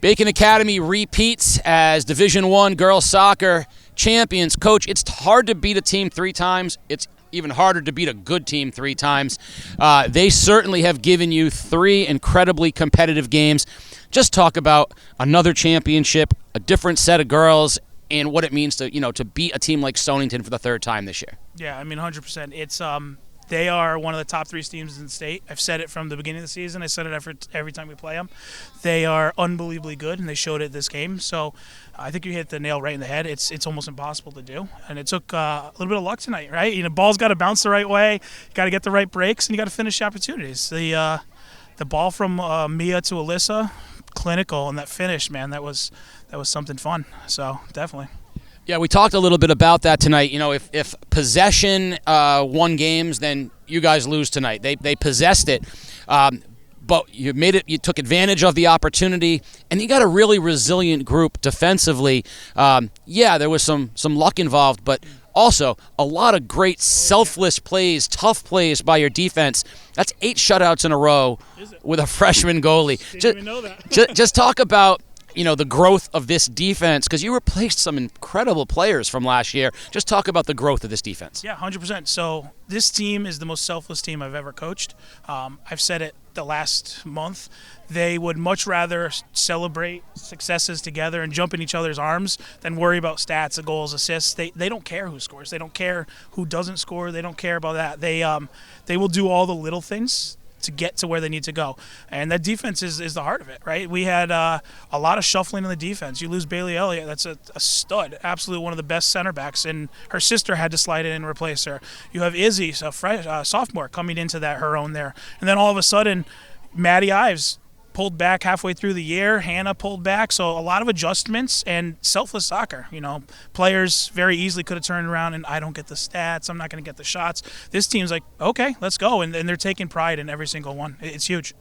Bacon Academy repeats as Division I girls soccer champions. Coach, it's hard to beat a team 3 times. It's even harder to beat a good team 3 times. They certainly have given you 3 incredibly competitive games. Just talk about another championship, a different set of girls, and what it means to to beat a team like Stonington for the 3rd time this year. Yeah, I mean 100%. It's they are one of the top 3 teams in the state. I've said it from the beginning of the season. I said it every time we play them. They are unbelievably good, and they showed it this game. So I think you hit the nail right in the head. It's almost impossible to do, and it took a little bit of luck tonight, right? Ball's got to bounce the right way. You got to get the right breaks, and you got to finish the opportunities. The ball from Mia to Alyssa, clinical, and that finish, man, that was something fun. So definitely. Yeah, we talked a little bit about that tonight. If possession won games, then you guys lose tonight. They possessed it, but you made it. You took advantage of the opportunity, and you got a really resilient group defensively. There was some luck involved, but also a lot of great selfless plays, tough plays by your defense. That's 8 shutouts in a row with a freshman goalie. Didn't even know that. Just talk about the growth of this defense, because you replaced some incredible players from last year. Just talk about the growth of this defense. Yeah, 100%. So this team is the most selfless team I've ever coached. I've said it the last month. They would much rather celebrate successes together and jump in each other's arms than worry about stats, goals, assists. They don't care who scores. They don't care who doesn't score. They don't care about that. They will do all the little things to get to where they need to go. And that defense is the heart of it, right? We had a lot of shuffling in the defense. You lose Bailey Elliott, that's a stud, absolutely one of the best center backs, and her sister had to slide in and replace her. You have Izzy, a sophomore, coming into her own there. And then all of a sudden, Maddie Ives pulled back halfway through the year. Hannah pulled back. So a lot of adjustments and selfless soccer. Players very easily could have turned around and I don't get the stats. I'm not going to get the shots. This team's like, okay, let's go. And they're taking pride in every single one. It's huge.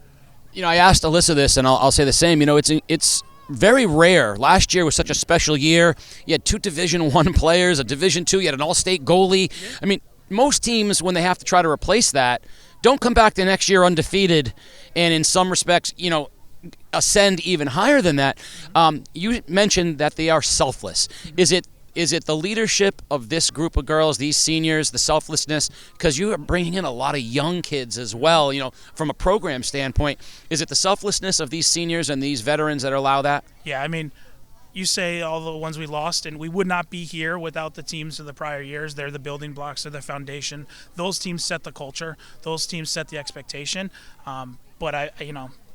I asked Alyssa this, and I'll say the same. It's very rare. Last year was such a special year. You had 2 Division I players, a Division II. You had an all-state goalie. Yeah. I mean, most teams, when they have to try to replace that, don't come back the next year undefeated, and in some respects, ascend even higher than that. You mentioned that they are selfless. Is it the leadership of this group of girls, these seniors, the selflessness? Because you are bringing in a lot of young kids as well, from a program standpoint. Is it the selflessness of these seniors and these veterans that allow that? Yeah, I mean, you say all the ones we lost, and we would not be here without the teams of the prior years. They're the building blocks, they're the foundation. Those teams set the culture. Those teams set the expectation. But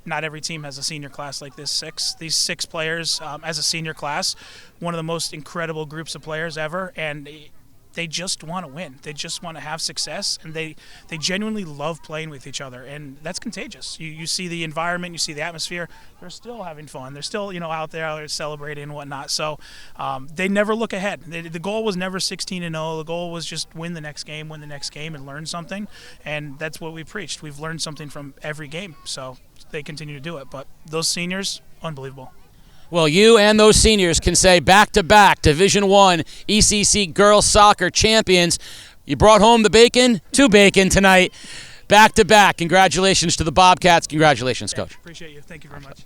not every team has a senior class like this. These 6 players as a senior class, one of the most incredible groups of players ever, and they just want to win. They just want to have success, and they genuinely love playing with each other, and that's contagious. You see the environment, you see the atmosphere. They're still having fun. They're still out there celebrating and whatnot. So they never look ahead. The goal was never 16-0. The goal was just win the next game, and learn something, and that's what we preached. We've learned something from every game, so they continue to do it. But those seniors, unbelievable. Well, you and those seniors can say back-to-back Division I ECC girls soccer champions. You brought home the bacon, 2 bacon tonight, back-to-back. Congratulations to the Bobcats. Congratulations, Coach. Appreciate you. Thank you very much.